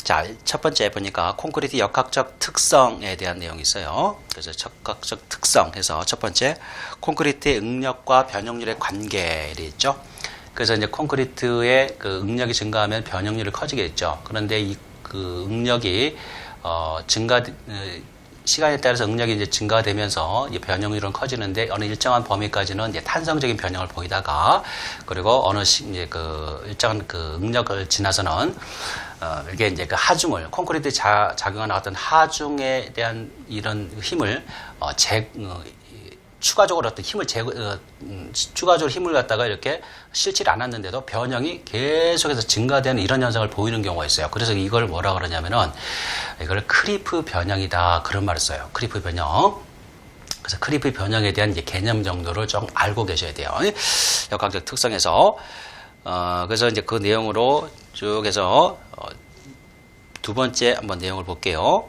자, 첫 번째 보니까 콘크리트 역학적 특성에 대한 내용이 있어요. 그래서 역학적 특성 해서 첫 번째 콘크리트의 응력과 변형률의 관계를 있죠. 그래서 이제 콘크리트의 그 응력이 증가하면 변형률이 커지겠죠. 그런데 이 그 응력이 시간에 따라서 응력이 이제 증가되면서 이 변형률은 커지는데 어느 일정한 범위까지는 이제 탄성적인 변형을 보이다가 그리고 어느 이제 그 일정한 그 응력을 지나서는 이게 이제 그 하중을 콘크리트에 작용하는 어떤 하중에 대한 이런 힘을 추가적으로 어떤 힘을 추가적으로 힘을 갖다가 이렇게 실질 않았는데도 변형이 계속해서 증가되는 이런 현상을 보이는 경우가 있어요. 그래서 이걸 뭐라 그러냐면은 이걸 크리프 변형이다 그런 말을 써요. 크리프 변형. 그래서 크리프 변형에 대한 이제 개념 정도를 좀 알고 계셔야 돼요. 역학적 특성에서 그래서 이제 그 내용으로 쭉 해서 두 번째 한번 내용을 볼게요.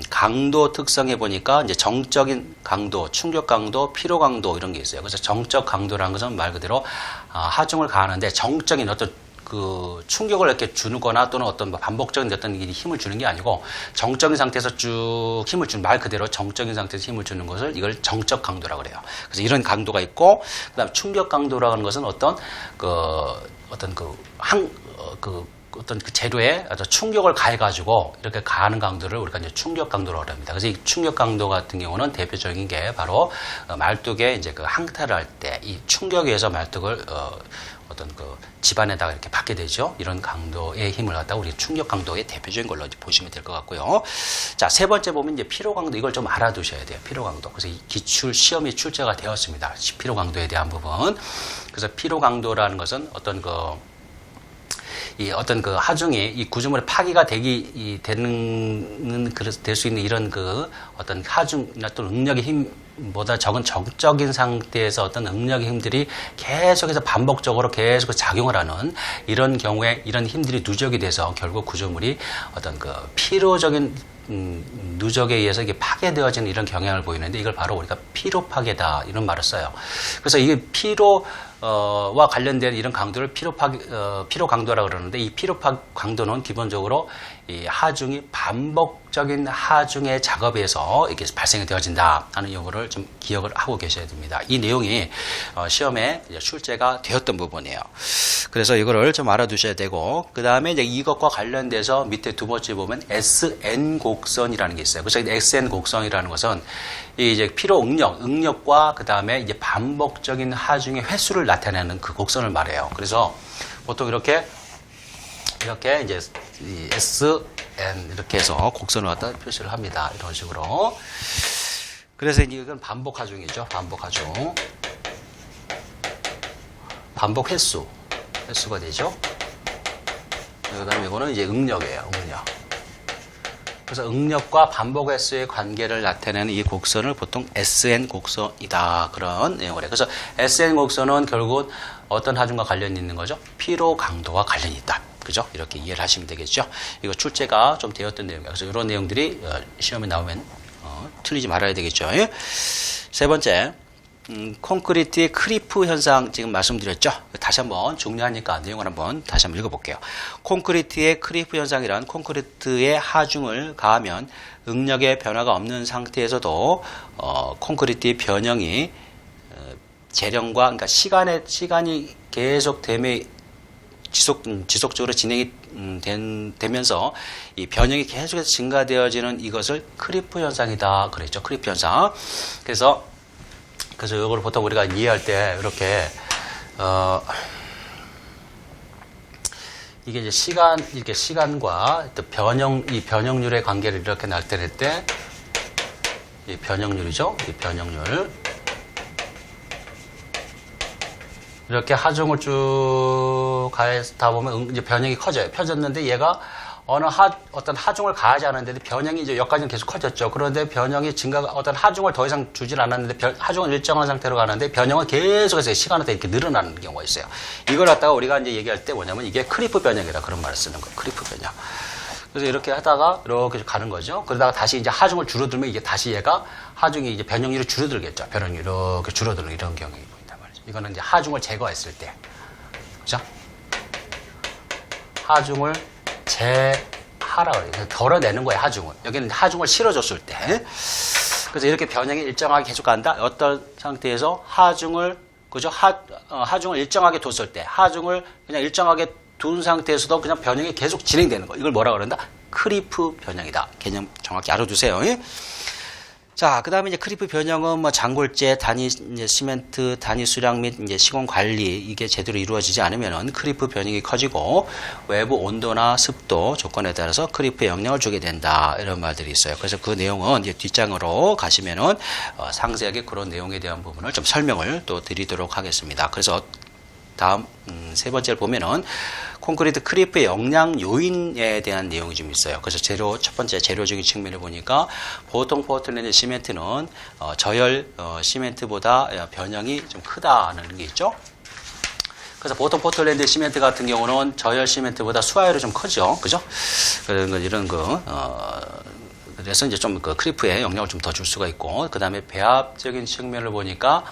강도 특성에 보니까 이제 정적인 강도, 충격 강도, 피로 강도 이런 게 있어요. 그래서 정적 강도라는 것은 말 그대로 하중을 가하는데 정적인 어떤 그 충격을 이렇게 주거나 또는 어떤 반복적인 어떤 힘을 주는 게 아니고 정적인 상태에서 쭉 힘을 주는 말 그대로 정적인 상태에서 힘을 주는 것을 이걸 정적 강도라고 그래요. 그래서 이런 강도가 있고 그다음 충격 강도라고 하는 것은 어떤 그 재료에 어떤 충격을 가해가지고 이렇게 가하는 강도를 우리가 이제 충격 강도라고 합니다. 그래서 이 충격 강도 같은 경우는 대표적인 게 바로 말뚝에 이제 그 항탈을 할 때 이 충격에 의해서 말뚝을 어떤 그 집안에다가 이렇게 받게 되죠. 이런 강도의 힘을 갖다가 우리 충격 강도의 대표적인 걸로 이제 보시면 될 것 같고요. 자, 세 번째 보면 이제 피로 강도 이걸 좀 알아두셔야 돼요. 피로 강도. 그래서 이 기출 시험이 출제가 되었습니다. 피로 강도에 대한 부분. 그래서 피로 강도라는 것은 어떤 그 하중이 이 구조물의 파기가 될 수 있는 이런 그 어떤 하중이나 또는 응력의 힘보다 적은 정적인 상태에서 어떤 응력의 힘들이 계속해서 반복적으로 계속 작용을 하는 이런 경우에 이런 힘들이 누적이 돼서 결국 구조물이 어떤 그 피로적인 누적에 의해서 이게 파괴되어지는 이런 경향을 보이는데 이걸 바로 우리가 피로 파괴다 이런 말을 써요. 그래서 이게 피로와 관련된 이런 강도를 피로 강도라고 그러는데 이 피로 강도는 기본적으로 이 하중이 반복적인 하중의 작업에 의해서 이렇게 발생이 되어진다 하는 용어를 좀 기억을 하고 계셔야 됩니다. 이 내용이 시험에 출제가 되었던 부분이에요. 그래서 이거를 좀 알아두셔야 되고 그 다음에 이제 이것과 관련돼서 밑에 두 번째 보면 SN 곡선이라는 게 있어요. 그래서 SN 곡선이라는 것은 이제 피로 응력과 그 다음에 이제 반복적인 하중의 횟수를 나타내는 그 곡선을 말해요. 그래서 보통 이렇게 이제 이 SN 이렇게 해서 곡선을 갖다 표시를 합니다. 이런 식으로. 그래서 이건 반복 하중이죠. 반복 하중. 반복 횟수가 되죠. 그 다음에 이거는 이제 응력이에요. 응력. 그래서 응력과 반복 횟수의 관계를 나타내는 이 곡선을 보통 SN 곡선이다. 그런 내용을 해요. 그래서 SN 곡선은 결국은 어떤 하중과 관련이 있는 거죠? 피로 강도와 관련이 있다. 그죠? 이렇게 이해를 하시면 되겠죠? 이거 출제가 좀 되었던 내용이에요. 그래서 이런 내용들이 시험에 나오면 틀리지 말아야 되겠죠? 세 번째, 콘크리트의 크리프 현상 지금 말씀드렸죠? 다시 한번 중요하니까 내용을 한번 다시 한번 읽어볼게요. 콘크리트의 크리프 현상이란 콘크리트의 하중을 가하면 응력의 변화가 없는 상태에서도 콘크리트의 변형이 재령과 그러니까 시간이 계속됨에 지속적으로 진행이 되면서 이 변형이 계속해서 증가되어지는 이것을 크리프 현상이다 그랬죠. 크리프 현상. 그래서 이걸 보통 우리가 이해할 때 이렇게 이게 이제 시간과 또 이 변형률의 관계를 이렇게 나타낼 때 이 변형률이죠. 이 변형률. 이렇게 하중을 쭉 가다 보면 이제 변형이 커져요. 펴졌는데 얘가 어떤 하중을 가하지 않았는데 변형이 이제 여기까지는 계속 커졌죠. 그런데 변형이 어떤 하중을 더 이상 주질 않았는데 하중은 일정한 상태로 가는데 변형은 계속해서 시간에 이렇게 늘어나는 경우가 있어요. 이걸 갖다가 우리가 이제 얘기할 때 뭐냐면 이게 크리프 변형이다 그런 말을 쓰는 거예요. 크리프 변형. 그래서 이렇게 하다가 이렇게 가는 거죠. 그러다가 다시 이제 하중을 줄어들면 이게 다시 얘가 하중이 이제 변형률이 줄어들겠죠. 변형률이 이렇게 줄어드는 이런 경향이 보인단 말이죠. 이거는 이제 하중을 제거했을 때, 그죠? 하중을 하라 그래요. 덜어내는 거예요, 하중을. 여기는 하중을 실어줬을 때. 그래서 이렇게 변형이 일정하게 계속 간다. 어떤 상태에서 하중을, 그죠? 하중을 일정하게 뒀을 때, 하중을 그냥 일정하게 둔 상태에서도 그냥 변형이 계속 진행되는 거. 이걸 뭐라 그런다? 크리프 변형이다. 개념 정확히 알아두세요. 자, 그 다음에 이제 크리프 변형은 뭐 장골재, 단위 이제 시멘트, 단위 수량 및 이제 시공 관리 이게 제대로 이루어지지 않으면은 크리프 변형이 커지고 외부 온도나 습도 조건에 따라서 크리프에 영향을 주게 된다. 이런 말들이 있어요. 그래서 그 내용은 이제 뒷장으로 가시면은 상세하게 그런 내용에 대한 부분을 좀 설명을 또 드리도록 하겠습니다. 그래서 다음 세 번째를 보면은 콘크리트 크리프의 영향 요인에 대한 내용이 좀 있어요. 그래서 첫 번째 재료적인 측면을 보니까 보통 포틀랜드 시멘트는 저열 시멘트보다 변형이 좀 크다는 게 있죠. 그래서 보통 포틀랜드 시멘트 같은 경우는 저열 시멘트보다 수하율이 좀 크죠. 그죠? 이런 그래서 이제 좀 그 크리프에 영향을 좀 더 줄 수가 있고, 그 다음에 배합적인 측면을 보니까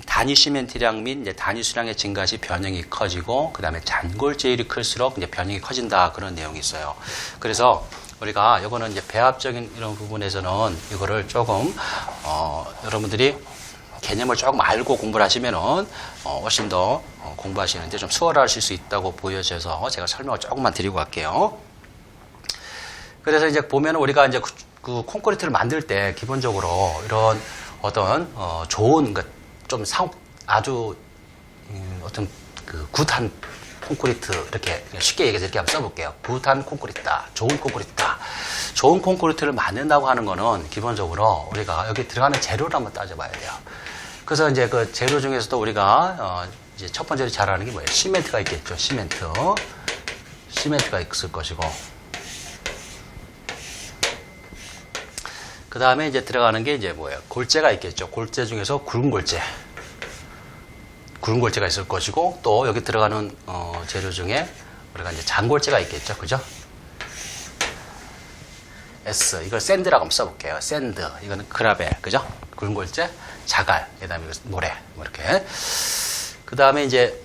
단위 시멘트량 및 이제 단위 수량의 증가 시 변형이 커지고, 그 다음에 잔골재율이 클수록 이제 변형이 커진다. 그런 내용이 있어요. 그래서 우리가 이거는 이제 배합적인 이런 부분에서는 이거를 조금, 여러분들이 개념을 조금 알고 공부를 하시면은, 훨씬 더 공부하시는데 좀 수월하실 수 있다고 보여져서 제가 설명을 조금만 드리고 갈게요. 그래서 이제 보면 우리가 이제 그 콘크리트를 만들 때 기본적으로 이런 어떤, 좋은, 그러니까 좀 아주 어떤 그 굿한 콘크리트, 이렇게 쉽게 얘기해서 이렇게 한번 써볼게요. 굿한 콘크리트다, 좋은 콘크리트다. 좋은 콘크리트를 만든다고 하는 거는 기본적으로 우리가 여기 들어가는 재료를 한번 따져봐야 돼요. 그래서 이제 그 재료 중에서도 우리가 이제 첫 번째로 잘 아는 게 뭐예요? 시멘트가 있겠죠. 시멘트가 있을 것이고, 그 다음에 이제 들어가는 게 이제 뭐예요? 골재가 있겠죠. 골재 중에서 굵은 골재가 있을 것이고, 또 여기 들어가는 재료 중에 우리가 이제 잔골재가 있겠죠. 그죠? S, 이걸 샌드라고 한번 써볼게요. 샌드, 이거는 그라벨, 그죠? 굵은 골재, 자갈, 그 다음에 모래, 뭐 이렇게. 그 다음에 이제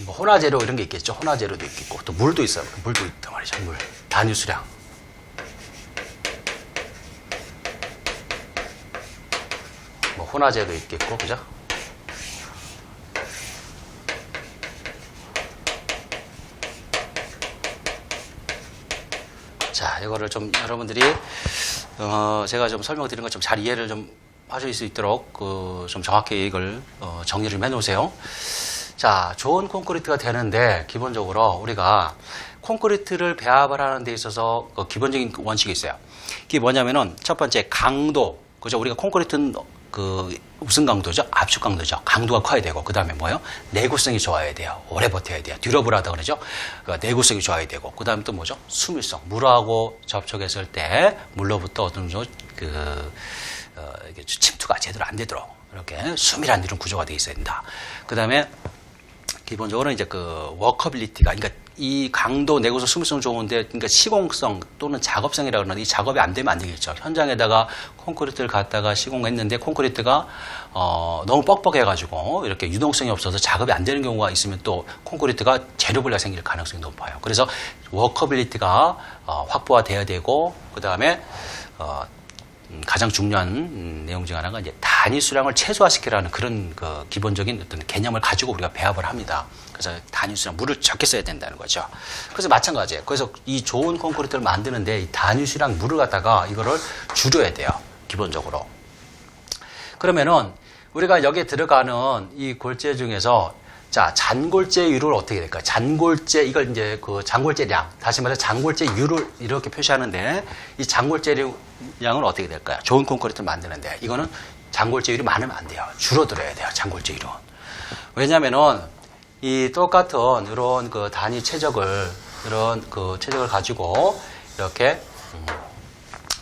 뭐 혼화재료 이런 게 있겠죠. 혼화재료도 있겠고, 또 물도 있어요. 물도 있단 말이죠. 물, 단위 수량. 혼화재도 있겠고, 그죠? 자, 이거를 좀 여러분들이, 제가 좀 설명드린 거 좀 잘 이해를 좀 하실 수 있도록, 좀 정확히 이걸, 정리를 좀 해놓으세요. 자, 좋은 콘크리트가 되는데, 기본적으로 우리가 콘크리트를 배합을 하는 데 있어서 기본적인 원칙이 있어요. 이게 뭐냐면은, 첫 번째, 강도. 그죠? 우리가 콘크리트는 무슨 강도죠? 압축 강도죠. 강도가 커야 되고, 그 다음에 뭐요? 내구성이 좋아야 돼요. 오래 버텨야 돼요. 듀러블하다 그러죠? 내구성이 좋아야 되고, 그 다음에 또 뭐죠? 수밀성. 물하고 접촉했을 때, 물로부터 어떤 이게 침투가 제대로 안 되도록, 이렇게 수밀한 이런 구조가 되어 있어야 된다. 그 다음에, 기본적으로 이제 워커빌리티가, 그러니까 이 강도, 내구성, 수밀성 좋은데, 그러니까 시공성 또는 작업성이라고 그러는데 이 작업이 안 되면 안 되겠죠. 현장에다가 콘크리트를 갖다가 시공했는데 콘크리트가 너무 뻑뻑해가지고 이렇게 유동성이 없어서 작업이 안 되는 경우가 있으면 또 콘크리트가 재료불량 생길 가능성이 높아요. 그래서 워커빌리티가 확보가 돼야 되고, 그 다음에 가장 중요한 내용 중 하나가 이제 단위 수량을 최소화시키라는 그런 기본적인 어떤 개념을 가지고 우리가 배합을 합니다. 그래서 단위 수량, 물을 적게 써야 된다는 거죠. 그래서 마찬가지예요. 그래서 이 좋은 콘크리트를 만드는데 이 단위 수량 물을 갖다가 이거를 줄여야 돼요. 기본적으로. 그러면은 우리가 여기에 들어가는 이 골재 중에서 자, 잔골재율을 어떻게 될까요? 잔골재, 이걸 이제 잔골재량, 다시 말해서 잔골재율을 이렇게 표시하는데, 이 잔골재량은 어떻게 될까요? 좋은 콘크리트를 만드는데, 이거는 잔골재율이 많으면 안 돼요. 줄어들어야 돼요, 잔골재율은. 왜냐면은, 이 똑같은 이런 단위 최적을, 이런 최적을 가지고, 이렇게,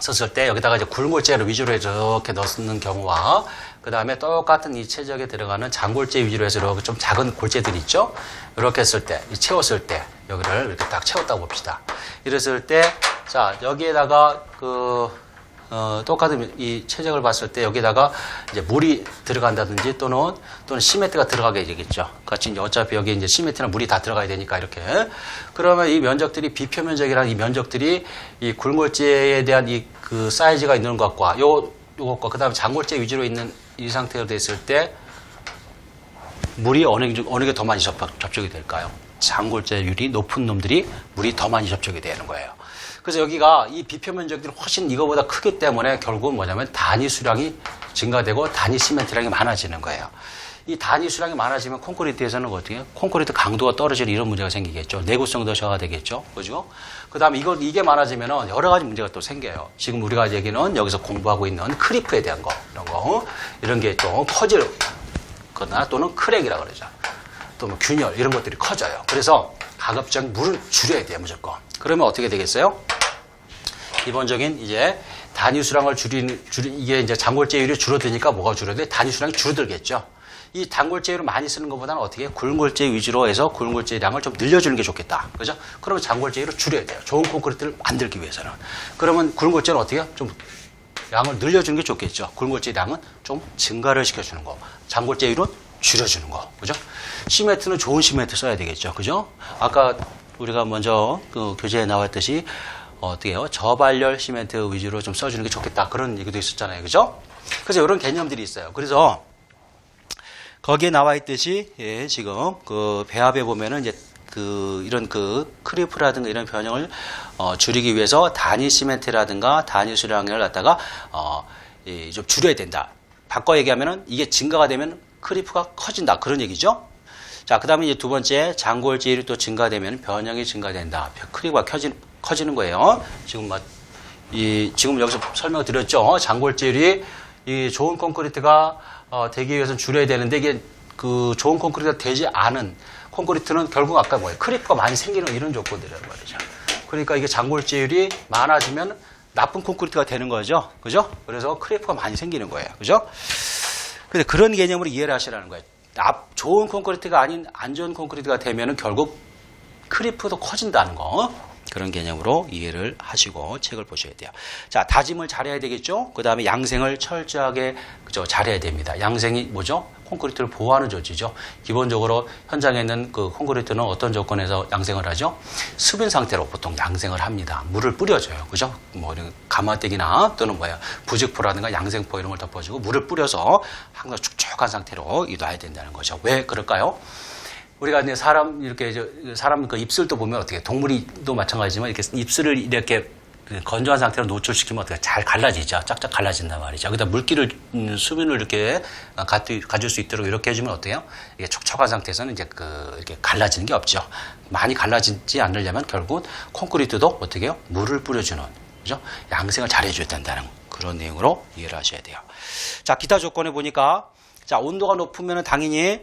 썼을 때, 여기다가 이제 굵은 골재를 위주로 해서 이렇게 넣는 경우와, 그 다음에 똑같은 이 최적에 들어가는 잔골재 위주로 해서 이렇게 좀 작은 골재들이 있죠? 이렇게 했을 때, 채웠을 때, 여기를 이렇게 딱 채웠다고 봅시다. 이랬을 때, 자, 여기에다가 똑같은 이 채색을 봤을 때 여기다가 이제 물이 들어간다든지 또는 시멘트가 들어가게 되겠죠. 같이 이제 어차피 여기 이제 시멘트나 물이 다 들어가야 되니까 이렇게. 그러면 이 면적들이 비표 면적이라는 이 면적들이 이 굴골재에 대한 이 그 사이즈가 있는 것과 요것과 그다음에 장골재 위주로 있는 이 상태로 됐을 때 물이 어느 게 더 많이 접촉이 될까요? 장골재율이 높은 놈들이 물이 더 많이 접촉이 되는 거예요. 그래서 여기가 이 비표 면적들이 훨씬 이거보다 크기 때문에 결국은 뭐냐면 단위 수량이 증가되고 단위 시멘트량이 많아지는 거예요. 이 단위 수량이 많아지면 콘크리트에서는 어떻게 해요? 콘크리트 강도가 떨어지는 이런 문제가 생기겠죠. 내구성도 저하가 되겠죠. 그죠? 그 다음에 이게 많아지면 여러 가지 문제가 또 생겨요. 지금 우리가 얘기는 여기서 공부하고 있는 크리프에 대한 거, 이런 게 좀 커질 거나 또는 크랙이라고 그러죠. 또 뭐 균열 이런 것들이 커져요. 그래서 가급적 물을 줄여야 돼요, 무조건. 그러면 어떻게 되겠어요? 기본적인 이제 단위 수량을 이게 이제 장골재율이 줄어드니까 뭐가 줄어들어요? 단위 수량이 줄어들겠죠. 이 단골재율을 많이 쓰는 것보다는 어떻게 해요? 굴골재 위주로 해서 굴골재량을 좀 늘려주는 게 좋겠다. 그죠? 그러면 장골재율을 줄여야 돼요. 좋은 콘크리트를 만들기 위해서는. 그러면 굴골재는 어떻게 해요? 좀 양을 늘려주는 게 좋겠죠. 굴골재량은 좀 증가를 시켜주는 거. 장골재율은 줄여주는 거. 그죠? 시멘트는 좋은 시멘트 써야 되겠죠. 그죠? 아까 우리가 먼저 그 교재에 나왔듯이 어떻게 해요? 저발열 시멘트 위주로 좀 써주는 게 좋겠다. 그런 얘기도 있었잖아요. 그죠? 그래서 이런 개념들이 있어요. 그래서 거기에 나와 있듯이, 예, 지금 그 배합에 보면은 이제 이런 크리프라든가 이런 변형을 줄이기 위해서 단위 시멘트라든가 단위 수량을 갖다가 좀 줄여야 된다. 바꿔 얘기하면은 이게 증가가 되면 크리프가 커진다. 그런 얘기죠. 자, 그 다음에 이제 두 번째, 장골재율이 또 증가되면 변형이 증가된다. 크리프가 커지는 거예요. 지금 지금 여기서 설명을 드렸죠. 장골재율이 이 좋은 콘크리트가 되기 위해서는 줄여야 되는데 이게 그 좋은 콘크리트가 되지 않은 콘크리트는 결국 아까 뭐예요? 크리프가 많이 생기는 이런 조건들이란 말이죠. 그러니까 이게 장골재율이 많아지면 나쁜 콘크리트가 되는 거죠. 그죠? 그래서 크리프가 많이 생기는 거예요. 그죠? 근데 그런 개념으로 이해를 하시라는 거예요. 좋은 콘크리트가 아닌 안 좋은 콘크리트가 되면은 결국 크리프도 커진다는 거. 그런 개념으로 이해를 하시고 책을 보셔야 돼요. 자, 다짐을 잘해야 되겠죠? 그 다음에 양생을 철저하게 잘해야 됩니다. 양생이 뭐죠? 콘크리트를 보호하는 조치죠. 기본적으로 현장에 있는 그 콘크리트는 어떤 조건에서 양생을 하죠? 수분 상태로 보통 양생을 합니다. 물을 뿌려줘요. 그죠? 뭐 이런 가마떼기나 또는 부직포라든가 양생포 이런 걸 덮어주고 물을 뿌려서 항상 축축한 상태로 놔야 된다는 거죠. 왜 그럴까요? 우리가 이제 사람 그 입술도 보면 어떻게 동물이도 마찬가지지만 이렇게 입술을 이렇게 건조한 상태로 노출시키면 어떻게 잘 갈라지죠. 쫙쫙 갈라진단 말이죠. 그다음 물기를 수분을 이렇게 가질 수 있도록 이렇게 해주면 어때요? 이게 촉촉한 상태에서는 이제 이렇게 갈라지는 게 없죠. 많이 갈라지지 않으려면 결국 콘크리트도 어떻게 해요? 물을 뿌려주는 그죠? 양생을 잘 해줘야 된다는 그런 내용으로 이해를 하셔야 돼요. 자, 기타 조건에 보니까 자 온도가 높으면 당연히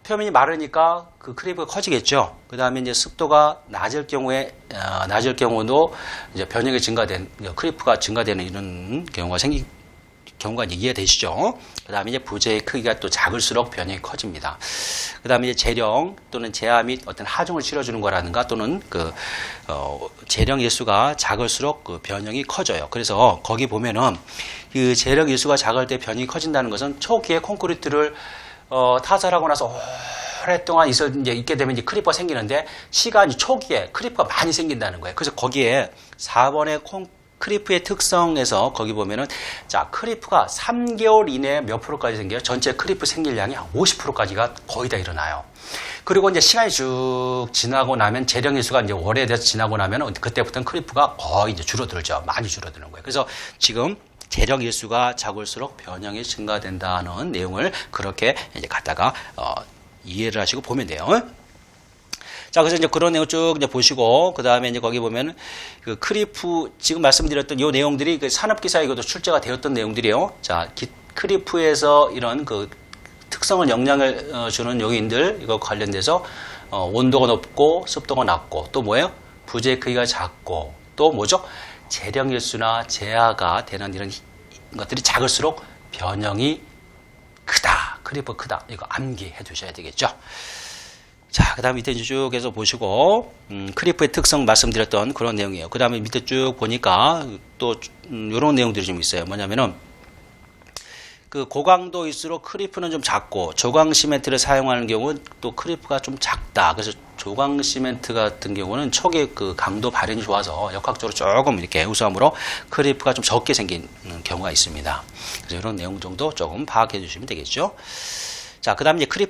표면이 마르니까 그 크리프가 커지겠죠. 그 다음에 이제 습도가 낮을 경우도 이제 변형이 크리프가 증가되는 이런 경우가 이제 이해되시죠? 그 다음에 이제 부재의 크기가 또 작을수록 변형이 커집니다. 그 다음에 이제 재령 또는 제하 및 어떤 하중을 실어주는 거라든가 또는 재령 일수가 작을수록 그 변형이 커져요. 그래서 거기 보면은 그 재령 일수가 작을 때 변형이 커진다는 것은 초기에 콘크리트를 타설하고 나서 오랫동안 있게 되면 이제 크리퍼가 생기는데 시간이 초기에 크리퍼가 많이 생긴다는 거예요. 그래서 거기에 4번의 크리프의 특성에서 거기 보면은 자 크리프가 3개월 이내에 몇 프로까지 생겨요? 전체 크리프 생길량이 한 50%까지가 거의 다 일어나요. 그리고 이제 시간이 쭉 지나고 나면 재령일수가 이제 오래돼서 지나고 나면 그때부터는 크리프가 거의 이제 줄어들죠. 많이 줄어드는 거예요. 그래서 지금 재령 일수가 작을수록 변형이 증가된다는 내용을 그렇게 이제 갖다가 이해를 하시고 보면 돼요. 자, 그래서 이제 그런 내용 쭉 이제 보시고 그 다음에 이제 거기 보면 그 크리프 지금 말씀드렸던 이 내용들이 그 산업기사에도 출제가 되었던 내용들이에요. 자, 크리프에서 이런 그 특성을 영향을 주는 요인들 이거 관련돼서 온도가 높고 습도가 낮고 또 뭐예요? 부재 크기가 작고 또 뭐죠? 재령일수나 재하가 되는 이런 것들이 작을수록 변형이 크다. 크리프 크다. 이거 암기해 두셔야 되겠죠. 자, 그 다음에 밑에 쭉 해서 보시고 크리프의 특성 말씀드렸던 그런 내용이에요. 그 다음에 밑에 쭉 보니까 또 이런 내용들이 좀 있어요. 뭐냐면은 그 고강도일수록 크리프는 좀 작고 조강 시멘트를 사용하는 경우는 또 크리프가 좀 작다. 그래서 조강 시멘트 같은 경우는 초기 그 강도 발현이 좋아서 역학적으로 조금 이렇게 우수함으로 크리프가 좀 적게 생긴 경우가 있습니다. 그래서 이런 내용 정도 조금 파악해 주시면 되겠죠. 자, 그 다음에 이제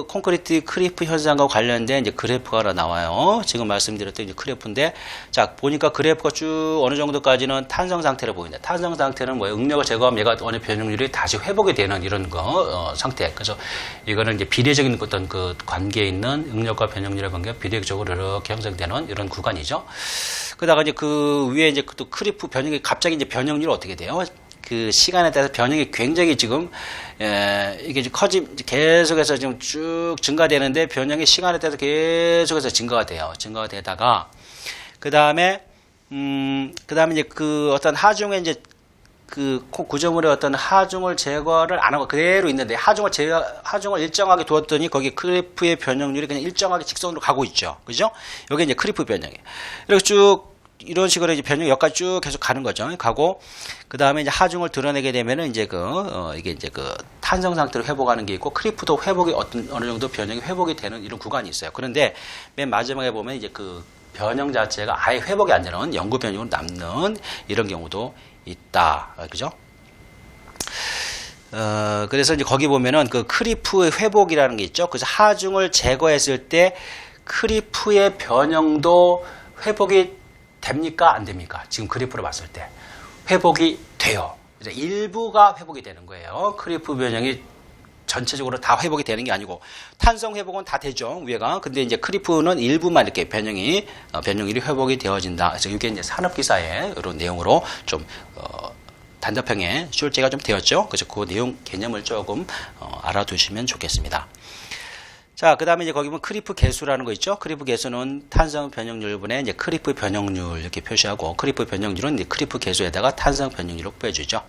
콘크리트 크리프 현상과 관련된 이제 그래프가 하나 나와요. 지금 말씀드렸던 이제 그래프인데, 자, 보니까 그래프가 쭉 어느 정도까지는 탄성 상태를 보인다. 탄성 상태는 뭐예요? 응력을 제거하면 얘가 어느 변형률이 다시 회복이 되는 이런 상태. 그래서 이거는 이제 비례적인 어떤 그 관계에 있는 응력과 변형률의 관계가 비례적으로 이렇게 형성되는 이런 구간이죠. 그러다가 이제 그 위에 이제 또 크리프 변형이 갑자기 이제 변형률이 어떻게 돼요? 그 시간에 따라서 변형이 굉장히 지금 이게 계속해서 지금 쭉 증가되는데 변형이 시간에 따라서 계속해서 증가가 돼요. 증가가 되다가 그 다음에 이제 그 어떤 하중에 이제 그 구조물의 어떤 하중을 제거를 안 하고 그대로 있는데 하중을 일정하게 두었더니 거기 크리프의 변형률이 그냥 일정하게 직선으로 가고 있죠. 그죠? 여기 이제 크리프 변형이에요. 이렇게 쭉 이런 식으로 이제 변형 여기까지 쭉 계속 가는 거죠. 가고 그 다음에 이제 하중을 드러내게 되면은 이제 이게 이제 그 탄성 상태로 회복하는 게 있고 크리프도 회복이 어느 정도 변형이 회복이 되는 이런 구간이 있어요. 그런데 맨 마지막에 보면 이제 그 변형 자체가 아예 회복이 안 되는 영구 변형으로 남는 이런 경우도 있다. 그죠? 그래서 이제 거기 보면은 그 크리프의 회복이라는 게 있죠. 그래서 하중을 제거했을 때 크리프의 변형도 회복이 됩니까? 안 됩니까? 지금 그래프로 봤을 때 회복이 돼요. 이제 일부가 회복이 되는 거예요. 크리프 변형이 전체적으로 다 회복이 되는 게 아니고 탄성 회복은 다 되죠. 위에가. 근데 이제 크리프는 일부만 이렇게 변형률이 회복이 되어진다. 그래서 이게 이제 산업기사의 이런 내용으로 좀 단답형의 출제가 좀 되었죠. 그래서 그 내용 개념을 조금 알아두시면 좋겠습니다. 자, 그 다음에 이제 거기 보면 크리프 개수라는 거 있죠? 크리프 개수는 탄성 변형률분의 이제 크리프 변형률 이렇게 표시하고 크리프 변형률은 이제 크리프 개수에다가 탄성 변형률로 빼주죠.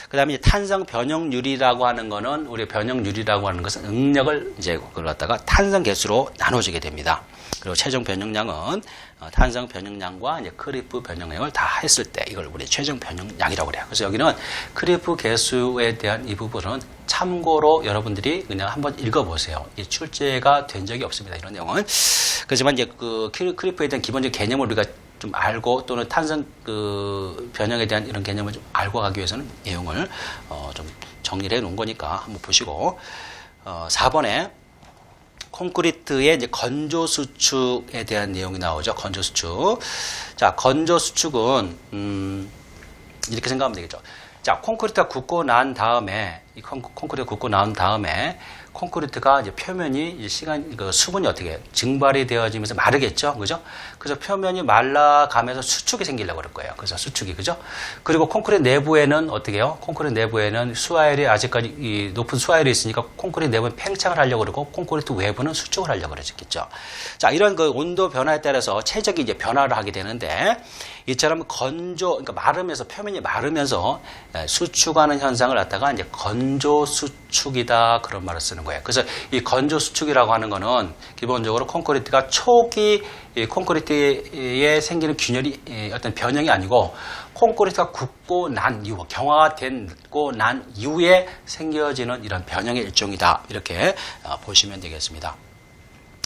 그 다음에 이제 탄성 변형률이라고 하는 거는 우리 변형률이라고 하는 것은 응력을 이제 그걸 갖다가 탄성 개수로 나눠주게 됩니다. 그리고 최종 변형량은 탄성 변형량과 이제 크리프 변형량을 다 했을 때 이걸 우리 최종 변형량이라고 그래요. 그래서 여기는 크리프 개수에 대한 이 부분은 참고로 여러분들이 그냥 한번 읽어보세요. 이 출제가 된 적이 없습니다. 이런 내용은. 그렇지만 이제 그 크리프에 대한 기본적인 개념을 우리가 좀 알고 또는 탄성 그 변형에 대한 이런 개념을 좀 알고 가기 위해서는 내용을 좀 정리를 해 놓은 거니까 한번 보시고 4번에 콘크리트의 이제 건조 수축에 대한 내용이 나오죠. 건조 수축. 자, 건조 수축은 이렇게 생각하면 되겠죠. 자, 콘크리트가 굳고 난 다음에 콘크리트가 굳고 난 다음에 콘크리트가 이제 표면이 이제 수분이 어떻게 증발이 되어지면서 마르겠죠, 그죠? 그래서 표면이 말라가면서 수축이 생기려고 그럴 거예요. 그래서 수축이 그죠? 그리고 콘크리트 내부에는 어떻게 해요? 콘크리트 내부에는 수화열이 아직까지 이 높은 수화열이 있으니까 콘크리트 내부는 팽창을 하려고 그러고 콘크리트 외부는 수축을 하려고 그러겠죠. 자, 이런 그 온도 변화에 따라서 체적이 이제 변화를 하게 되는데 이처럼 그러니까 마르면서 표면이 마르면서 수축하는 현상을 갖다가 이제 건조 수축이다 그런 말을 쓰는 거예요. 그래서 이 건조 수축이라고 하는 거는 기본적으로 콘크리트가 초기 콘크리트에 생기는 균열이 어떤 변형이 아니고 콘크리트가 굳고 난 이후 경화가 되고 난 이후에 생겨지는 이런 변형의 일종이다 이렇게 보시면 되겠습니다.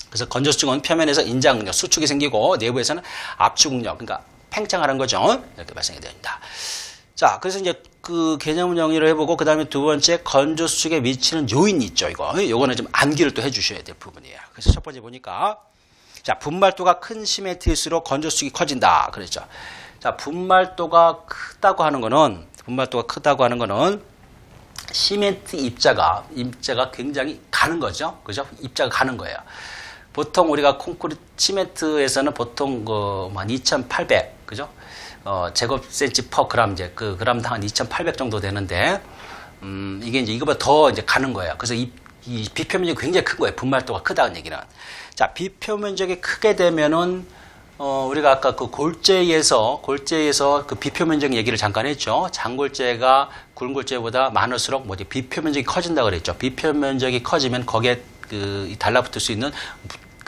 그래서 건조 수축은 표면에서 인장 응력 수축이 생기고 내부에서는 압축 응력 그러니까 팽창하는 거죠. 이렇게 발생이 됩니다. 자, 그래서 이제 그 개념 정리를 해보고 그 다음에 두 번째 건조 수축에 미치는 요인이 있죠. 요거는 좀 암기를 또 해주셔야 될 부분이에요. 그래서 첫 번째 보니까 자, 분말도가 큰 시멘트일수록 건조 수축이 커진다. 그랬죠. 자, 분말도가 크다고 하는 거는 시멘트 입자가 굉장히 가는 거죠. 그죠? 입자가 가는 거예요. 보통 우리가 콘크리트 시멘트에서는 보통 한 2,800, 그죠? 제곱센치 퍼 그램 이제 그 그램당 한 2,800 정도 되는데 이게 이제 이거보다 더 이제 가는 거예요. 그래서 이 비표면적이 굉장히 큰 거예요. 분말도가 크다는 얘기는. 자, 비표면적이 크게 되면은 우리가 아까 그 골재에서 그 비표면적 얘기를 잠깐 했죠. 장골재가 굵골재보다 많을수록 비표면적이 커진다 그랬죠. 비표면적이 커지면 거기에 달라붙을 수 있는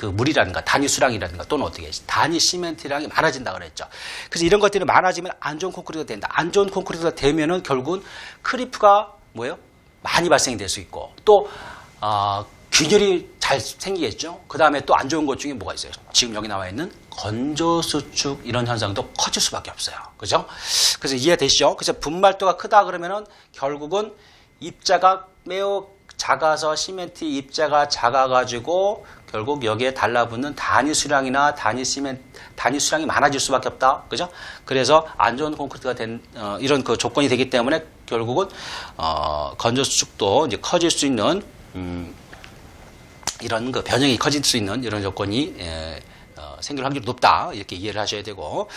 그 물이라든가 단위 수량이라든가 또는 어떻게 단위 시멘트량이 많아진다 그랬죠. 그래서 이런 것들이 많아지면 안 좋은 콘크리트가 된다. 안 좋은 콘크리트가 되면은 결국은 크리프가 뭐예요? 많이 발생이 될 수 있고 또 균열이 잘 생기겠죠. 그 다음에 또 안 좋은 것 중에 뭐가 있어요? 지금 여기 나와 있는 건조수축 이런 현상도 커질 수밖에 없어요. 그죠? 그래서 이해되시죠? 그래서 분말도가 크다 그러면은 결국은 입자가 매우 작아서 시멘트 입자가 작아가지고 결국 여기에 달라붙는 단위 수량이나 단위 수량이 많아질 수밖에 없다. 그죠? 그래서 안 좋은 콘크리트가 된 이런 그 조건이 되기 때문에 결국은 건조수축도 이제 커질 수 있는 이런 그 변형이 커질 수 있는 이런 조건이 생길 확률이 높다. 이렇게 이해를 하셔야 되고.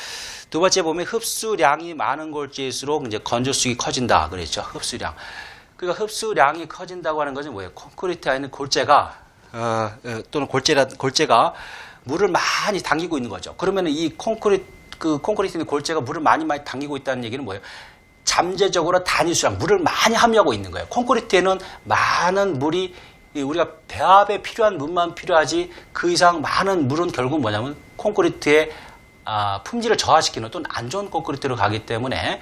두 번째 보면 흡수량이 많은 골재일수록 이제 건조수축이 커진다. 그랬죠. 흡수량. 그러니까 흡수량이 커진다고 하는 것은 뭐예요? 콘크리트 안에 있는 골재가 또는 골재가 물을 많이 당기고 있는 거죠. 그러면 이 콘크리트 있는 골재가 물을 많이 당기고 있다는 얘기는 뭐예요? 잠재적으로 단위 수량 물을 많이 함유하고 있는 거예요. 콘크리트에는 많은 물이 우리가 배합에 필요한 물만 필요하지 그 이상 많은 물은 결국 뭐냐면 콘크리트의 품질을 저하시키는 또는 안 좋은 콘크리트로 가기 때문에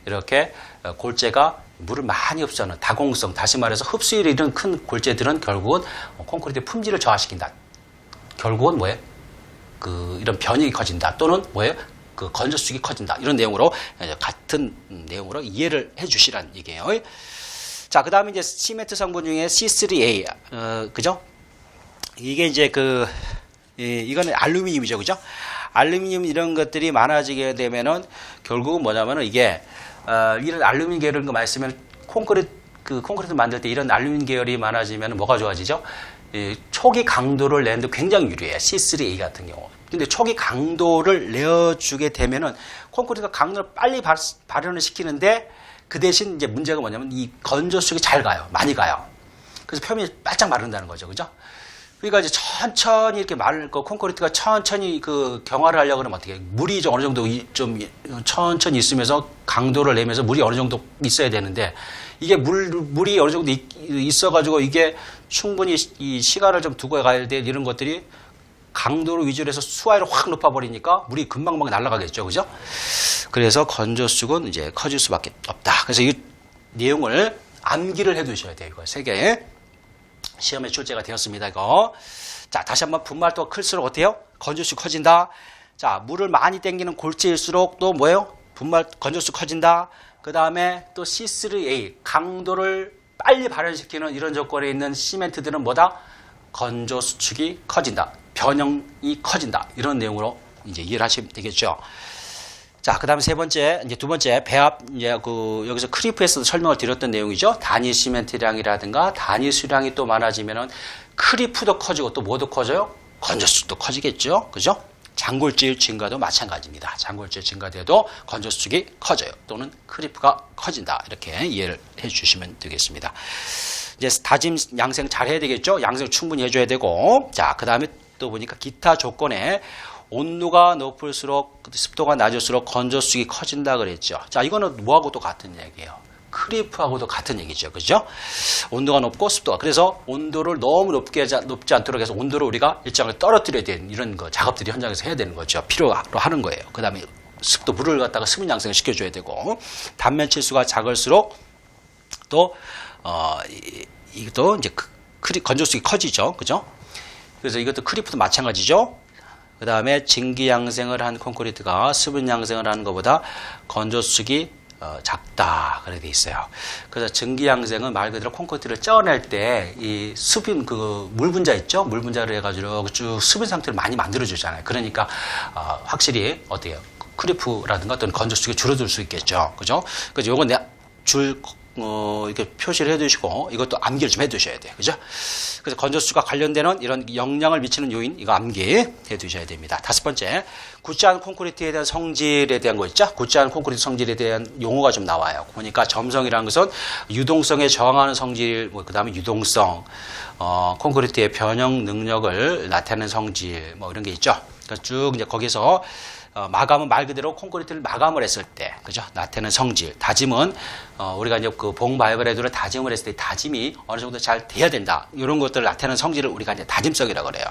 이렇게 골재가 물을 많이 흡수하는 다공성, 다시 말해서 흡수율이 이런 큰 골재들은 결국은 콘크리트의 품질을 저하시킨다. 결국은 뭐예요? 이런 변형이 커진다. 또는 뭐예요? 그 건조수축이 커진다. 이런 내용으로 같은 내용으로 이해를 해주시라는 얘기예요. 자, 그 다음에 이제 시멘트 성분 중에 C3A, 그죠? 이게 이제 이거는 알루미늄이죠, 그죠? 알루미늄 이런 것들이 많아지게 되면은 결국은 뭐냐면은 이게 이런 알루미늄 계열 거 많이 쓰면 콘크리트 만들 때 이런 알루미늄 계열이 많아지면 뭐가 좋아지죠? 초기 강도를 내는데 굉장히 유리해요. C3A 같은 경우. 근데 초기 강도를 내어주게 되면은 콘크리트가 강도를 빨리 발현을 시키는데 그 대신 이제 문제가 뭐냐면 이 건조수축이 잘 가요. 많이 가요. 그래서 표면이 바짝 마른다는 거죠. 그죠? 그러니까 이제 천천히 이렇게 콘크리트가 천천히 경화를 하려고 그러면 어떻게 물이 어느 정도 좀 천천히 있으면서 강도를 내면서 물이 어느 정도 있어야 되는데 이게 물이 어느 정도 있어가지고 이게 충분히 이 시간을 좀 두고 가야 돼 이런 것들이 강도를 위주로 해서 수화율을 확 높아버리니까 물이 금방 날아가겠죠. 그죠? 그래서 건조수축은 이제 커질 수밖에 없다. 그래서 이 내용을 암기를 해 두셔야 돼요. 이거 3개. 시험에 출제가 되었습니다. 이거. 자, 다시 한번 분말도가 클수록 어때요? 건조수축 커진다. 자, 물을 많이 땡기는 골재일수록 또 뭐예요? 건조수축 커진다. 그 다음에 또 C3A, 강도를 빨리 발현시키는 이런 조건에 있는 시멘트들은 뭐다? 건조수축이 커진다. 변형이 커진다. 이런 내용으로 이제 이해를 하시면 되겠죠. 자, 그 다음에 두 번째, 배합, 이제 여기서 크리프에서도 설명을 드렸던 내용이죠. 단위 시멘트량이라든가 단위 수량이 또 많아지면은 크리프도 커지고 또 뭐도 커져요? 건조수축도 커지겠죠. 그죠? 장골재일 증가도 마찬가지입니다. 장골재일 증가돼도 건조수축이 커져요. 또는 크리프가 커진다. 이렇게 이해를 해 주시면 되겠습니다. 이제 다짐 양생 잘 해야 되겠죠. 양생 충분히 해줘야 되고. 자, 그 다음에 또 보니까 기타 조건에 온도가 높을수록 습도가 낮을수록 건조수축이 커진다 그랬죠. 자, 이거는 뭐하고 또 같은 얘기예요. 크리프하고도 같은 얘기죠. 그죠? 온도가 높고 습도가. 그래서 온도를 너무 높지 않도록 해서 온도를 우리가 일정을 떨어뜨려야 되는 이런 작업들이 현장에서 해야 되는 거죠. 필요로 하는 거예요. 그 다음에 습도, 물을 갖다가 수분 양성을 시켜줘야 되고, 단면 치수가 작을수록 또, 이것도 이제 건조수축이 커지죠. 그죠? 그래서 이것도 크리프도 마찬가지죠. 그 다음에 증기 양생을 한 콘크리트가 수분 양생을 하는 것보다 건조수축이 작다. 그렇게 돼 있어요. 그래서 증기 양생은 말 그대로 콘크리트를 쪄낼 때 이 수분 물 분자 있죠? 물 분자를 해가지고 쭉 수분 상태를 많이 만들어주잖아요. 그러니까 확실히 어때요? 크리프라든가 어떤 건조수축이 줄어들 수 있겠죠. 그죠? 그래서 요건 이렇게 표시를 해두시고 이것도 암기를 좀 해두셔야 돼요. 그죠? 그래서 건조수축과 관련되는 이런 영향을 미치는 요인 이거 암기해 두셔야 됩니다. 5번째, 굳지 않은 콘크리트에 대한 성질에 대한 거 있죠? 굳지 않은 콘크리트 성질에 대한 용어가 좀 나와요. 보니까 점성이라는 것은 유동성에 저항하는 성질, 그 다음에 유동성, 콘크리트의 변형 능력을 나타내는 성질, 이런 게 있죠. 그러니까 쭉 이제 거기서 마감은 말 그대로 콘크리트를 마감을 했을 때, 그죠? 나타내는 성질. 다짐은, 우리가 이제 봉바이브레드를 다짐을 했을 때 다짐이 어느 정도 잘 돼야 된다. 이런 것들을 나타내는 성질을 우리가 이제 다짐성이라고 그래요.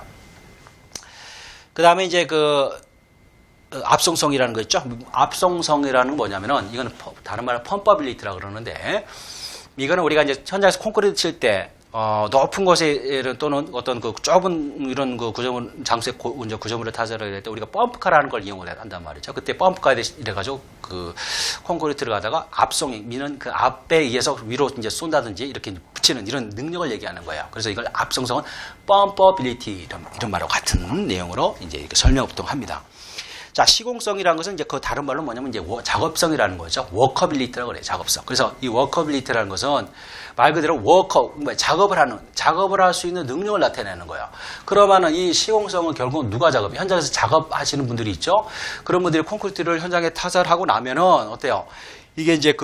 그 다음에 이제 압송성이라는 거 있죠. 압송성이라는 건 뭐냐면은 이거는 다른 말로 펌퍼빌리티라고 그러는데 이거는 우리가 이제 현장에서 콘크리트 칠 때 높은 곳에 또는 어떤 그 좁은 이런 그 구조물 장소에 이제 구조물을 타설을 할 때 우리가 펌프카라는 걸 이용을 한단 말이죠. 그때 펌프카 이래가지고 그 콘크리트를 가다가 압송이 미는 그 압에 의해서 위로 이제 쏜다든지 이렇게 붙이는 이런 능력을 얘기하는 거예요. 그래서 이걸 압송성은 펌퍼빌리티 이런 말과 같은 내용으로 이제 이렇게 설명합니다. 자, 시공성이라는 것은 이제 그 다른 말로 뭐냐면 이제 작업성이라는 거죠. 워커빌리티라고 그래요. 작업성. 그래서 이 워커빌리티라는 것은 말 그대로 작업을 할 수 있는 능력을 나타내는 거예요. 그러면은 이 시공성은 결국 누가 현장에서 작업하시는 분들이 있죠. 그런 분들이 콘크리트를 현장에 타설하고 나면은 어때요? 이게 이제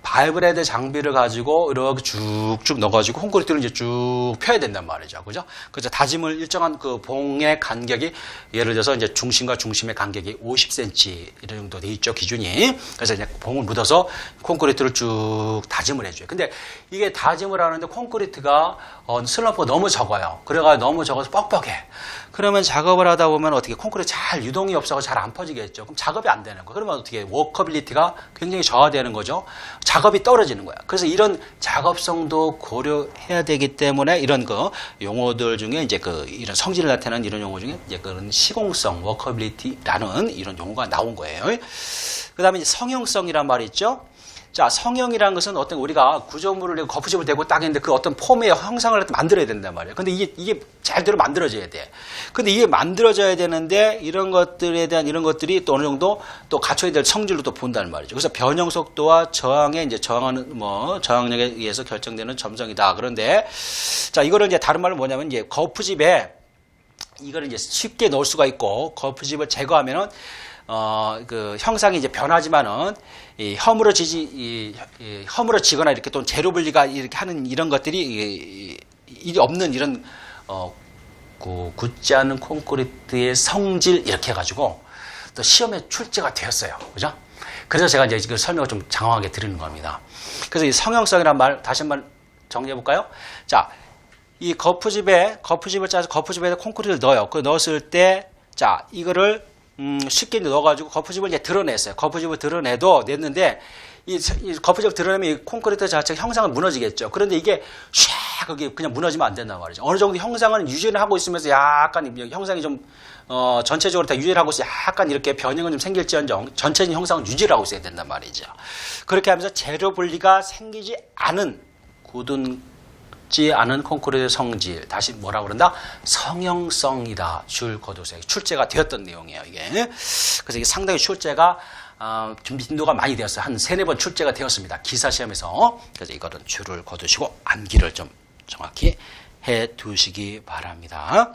바이브레드 장비를 가지고 이렇게 쭉쭉 넣어가지고 콘크리트를 이제 쭉 펴야 된단 말이죠. 그죠? 그래서 다짐을 일정한 그 봉의 간격이 예를 들어서 이제 중심과 중심의 간격이 50cm 이런 정도 돼 있죠. 기준이. 그래서 이제 봉을 묻어서 콘크리트를 쭉 다짐을 해줘요. 근데 이게 다짐을 하는데 콘크리트가 슬럼프가 너무 적어요. 그래가지고 너무 적어서 뻑뻑해. 그러면 작업을 하다 보면 어떻게 콘크리트 잘 유동이 없어서 잘 안 퍼지겠죠. 그럼 작업이 안 되는 거예요. 그러면 어떻게 워커빌리티가 굉장히 저하되는 거죠. 작업이 떨어지는 거야. 그래서 이런 작업성도 고려해야 되기 때문에 이런 용어들 중에 이제 이런 성질을 나타내는 이런 용어 중에 이제 그런 시공성, 워커빌리티라는 이런 용어가 나온 거예요. 그 다음에 이제 성형성이란 말이 있죠. 자, 성형이라는 것은 어떤 우리가 구조물을 내고 거푸집을 대고 딱 했는데 그 어떤 폼의 형상을 만들어야 된단 말이에요. 근데 이게 잘대로 만들어져야 돼. 근데 이게 만들어져야 되는데 이런 것들에 대한 이런 것들이 또 어느 정도 또 갖춰야 될 성질로 또 본다는 말이죠. 그래서 변형 속도와 저항력에 의해서 결정되는 점성이다. 그런데 자, 이거를 이제 다른 말로 뭐냐면 이제 거푸집에 이거를 이제 쉽게 넣을 수가 있고 거푸집을 제거하면은 그 형상이 이제 변하지만은 허물어지거나 이렇게 또 재료 분리가 이렇게 하는 이런 것들이 없는 이런 굳지 않은 콘크리트의 성질 이렇게 해가지고 또 시험에 출제가 되었어요. 그죠? 그래서 제가 이제 그 설명을 좀 장황하게 드리는 겁니다. 그래서 이 성형성이라는 말 다시 한번 정리해 볼까요? 자, 이 거푸집을 짜서 거푸집에 콘크리트를 넣어요. 그 넣었을 때, 자, 이거를 쉽게 넣어가지고 거푸집을 이제 드러냈어요. 거푸집을 냈는데 이 거푸집을 드러내면 이 콘크리트 자체 형상은 무너지겠죠. 그런데 이게 그게 그냥 무너지면 안 된단 말이죠. 어느 정도 형상을 유지를 하고 있으면서 약간 형상이 좀 전체적으로 다 유지를 하고 있어요. 약간 이렇게 변형은 좀 생길지언정 전체적인 형상은 유지를 하고 있어야 된단 말이죠. 그렇게 하면서 재료 분리가 생기지 않은 않은 콘크리트의 성질, 다시 뭐라고 그런다? 성형성이다. 줄 거두세요. 출제가 되었던 내용이에요, 이게. 그래서 이게 상당히 출제가 좀 빈도가 많이 되었어요. 한 3-4번 출제가 되었습니다. 기사 시험에서. 그래서 이거는 줄을 거두시고 암기를 좀 정확히 해 두시기 바랍니다.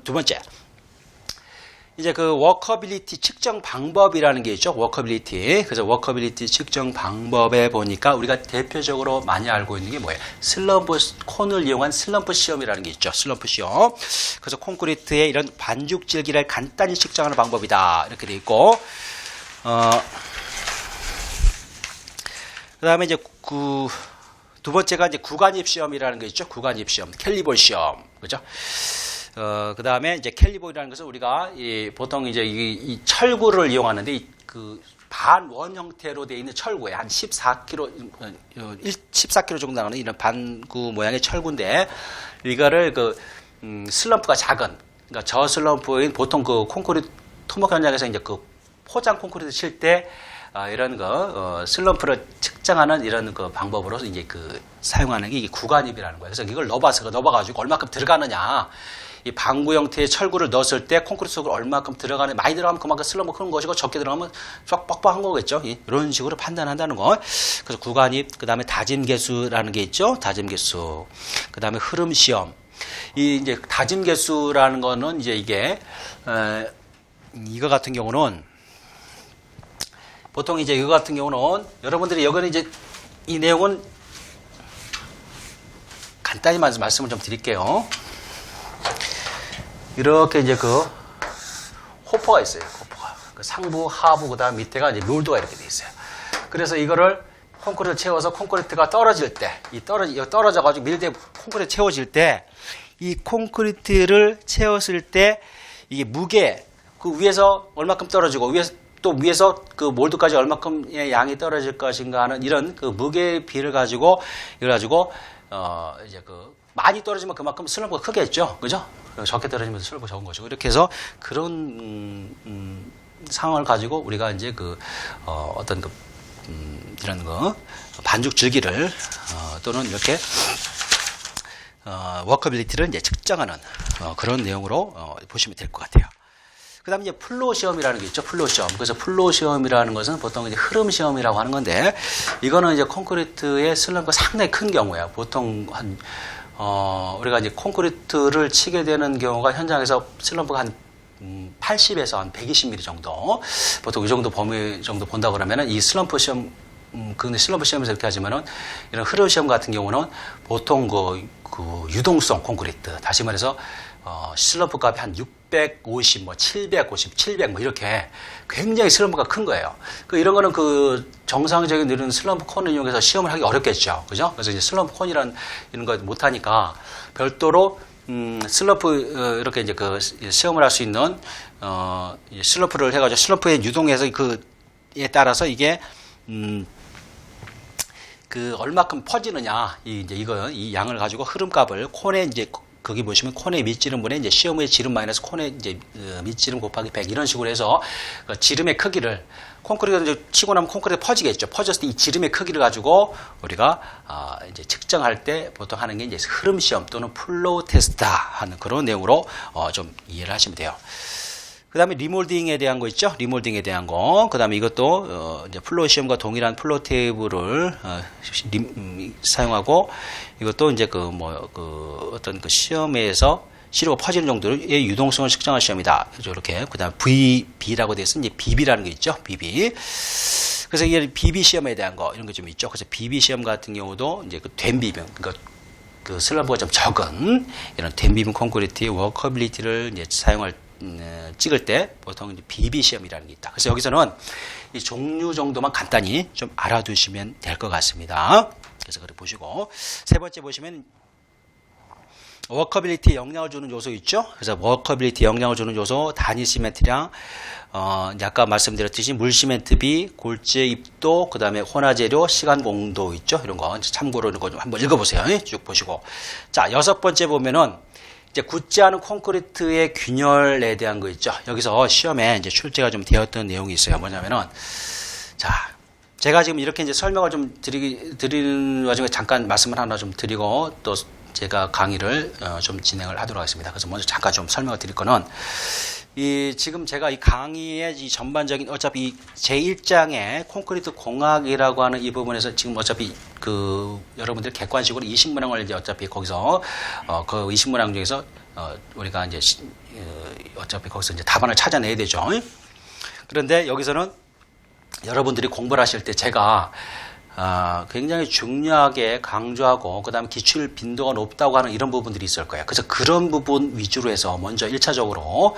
두 번째. 이제 그 워커빌리티 측정 방법이라는 게 있죠. 워커빌리티. 그래서 워커빌리티 측정 방법에 보니까 우리가 대표적으로 많이 알고 있는 게 뭐예요? 콘을 이용한 슬럼프 시험이라는 게 있죠. 슬럼프 시험. 그래서 콘크리트의 이런 반죽질기를 간단히 측정하는 방법이다. 이렇게 돼 있고, 그 다음에 이제 두 번째가 이제 구간입 시험이라는 게 있죠. 구간입 시험. 캘리볼 시험. 그죠? 그 다음에 이제 캘리볼이라는 것은 우리가 보통 이제 이 철구를 이용하는데 그 반원 형태로 되어 있는 철구에 한 14kg, 14kg 정도 나가는 이런 반구 모양의 철구인데 이거를 슬럼프가 작은, 그러니까 저슬럼프인 보통 그 콘크리트 토목 현장에서 이제 그 포장 콘크리트 칠 때 이런 슬럼프를 측정하는 이런 방법으로 이제 사용하는 게 이게 구간입이라는 거예요. 그래서 이걸 넣어가지고 얼마큼 들어가느냐. 이 방구 형태의 철구를 넣었을 때 콘크리트 속으로 얼마큼 들어가는, 많이 들어가면 그만큼 슬럼프 크는 것이고 적게 들어가면 쫙 뻑뻑한 거겠죠. 이런 식으로 판단한다는 거. 그래서 구간입, 그 다음에 다짐 개수라는 게 있죠. 다짐 개수. 그 다음에 흐름 시험. 이제 다짐 개수라는 거는 이제 이게 이거 같은 경우는 보통 이제 이거 같은 경우는 여러분들이 여기는 이제 이 내용은 간단히 말씀을 좀 드릴게요. 이렇게 이제 호퍼가 있어요. 호퍼가. 상부, 하부, 그 다음 밑에가 이제 롤드가 이렇게 돼 있어요. 그래서 이거를 콘크리트 채워서 콘크리트가 떨어질 때, 떨어져가지고 밀대 콘크리트 채워질 때, 이 콘크리트를 채웠을 때 이게 무게 그 위에서 얼마큼 떨어지고 위에서 그 몰드까지 얼마큼의 양이 떨어질 것인가 하는 이런 그 무게 비를 가지고 이걸 가지고 이제 그 많이 떨어지면 그만큼 슬럼프가 크겠죠, 그죠? 적게 떨어지면 슬럼프가 적은 거죠. 이렇게 해서 그런 상황을 가지고 우리가 이제 그 어떤 그 이런 거 반죽 주기를 또는 이렇게 워커빌리티를 이제 측정하는 그런 내용으로 보시면 될 것 같아요. 그 다음에 이제 플로우 시험이라는 게 있죠. 플로우 시험. 그래서 플로우 시험이라는 것은 보통 이제 흐름 시험이라고 하는 건데, 이거는 이제 콘크리트의 슬럼프가 상당히 큰 경우예요. 보통 우리가 이제 콘크리트를 치게 되는 경우가 현장에서 슬럼프가 한 80에서 한 120mm 정도. 보통 이 정도 범위 정도 본다 그러면은 이 슬럼프 시험, 근데 슬럼프 시험에서 이렇게 하지만은 이런 흐름 시험 같은 경우는 보통 그 유동성 콘크리트, 다시 말해서 슬럼프 값이 한 650, 뭐 750, 700 뭐 이렇게 굉장히 슬럼프가 큰 거예요. 이런 거는 그 정상적인 이런 슬럼프 콘을 이용해서 시험을 하기 어렵겠죠. 그죠? 그래서 이제 슬럼프 콘이라는 이런 거 못하니까 별도로 슬럼프 이렇게 이제 그 시험을 할 수 있는 슬럼프를 해가지고 슬럼프의 유동에서 그에 따라서 이게 그 얼마큼 퍼지느냐 이 양을 가지고 흐름값을 콘에 이제 거기 보시면 콘의 밑지름분에 이제 시험의 지름 마이너스 콘의 이제 밑지름 곱하기 100 이런 식으로 해서 그 지름의 크기를 콘크리트가 이제 치고 나면 콘크리트 퍼지겠죠. 퍼졌을 때 이 지름의 크기를 가지고 우리가 이제 측정할 때 보통 하는 게 이제 흐름 시험 또는 플로우 테스트다 하는 그런 내용으로 좀 이해를 하시면 돼요. 그 다음에 리몰딩에 대한 거 있죠? 리몰딩에 대한 거. 그 다음에 이것도 이제 플로우 시험과 동일한 플로우 테이블을 사용하고 이것도 이제 어떤 그 시험에서 시료가 퍼지는 정도의 유동성을 측정할 시험이다. 이렇게. 그 다음에 VB라고 되어 있으면 이제 BB라는 게 있죠? BB. 그래서 이게 BB 시험에 대한 거 이런 게 좀 있죠. 그래서 BB 시험 같은 경우도 이제 그 된 비빔, 그러니까 그 슬럼프가 좀 적은 이런 된 비빔 콘크리트의 워커빌리티를 이제 찍을 때 보통 이제 BB 시험이라는 게 있다. 그래서 여기서는 이 종류 정도만 간단히 좀 알아두시면 될 것 같습니다. 그래서 그걸 보시고 세 번째 보시면 워커빌리티에 영향을 주는 요소 있죠. 그래서 워커빌리티 영향을 주는 요소 단위 시멘트량, 아까 말씀드렸듯이 물 시멘트비, 골재 입도, 그 다음에 혼화재료, 시간 공도 있죠. 이런 거 참고로 이런 거 좀 한번 읽어보세요. 쭉 보시고 자 여섯 번째 보면은 이제 굳지 않은 콘크리트의 균열에 대한 거 있죠. 여기서 시험에 이제 출제가 좀 되었던 내용이 있어요. 뭐냐면은 자 제가 지금 이렇게 이제 설명을 좀 드리는 와중에 잠깐 말씀을 하나 좀 드리고 또 제가 강의를 좀 진행을 하도록 하겠습니다. 그래서 먼저 잠깐 좀 설명을 드릴 거는 지금 제가 이 강의의 이 전반적인 어차피 제1장의 콘크리트 공학이라고 하는 이 부분에서 지금 어차피 여러분들 객관식으로 20문항을 이제 어차피 거기서 그 20문항 중에서 우리가 이제 어차피 거기서 이제 답안을 찾아내야 되죠. 그런데 여기서는 여러분들이 공부를 하실 때 제가 굉장히 중요하게 강조하고 그 다음에 기출 빈도가 높다고 하는 이런 부분들이 있을 거예요. 그래서 그런 부분 위주로 해서 먼저 1차적으로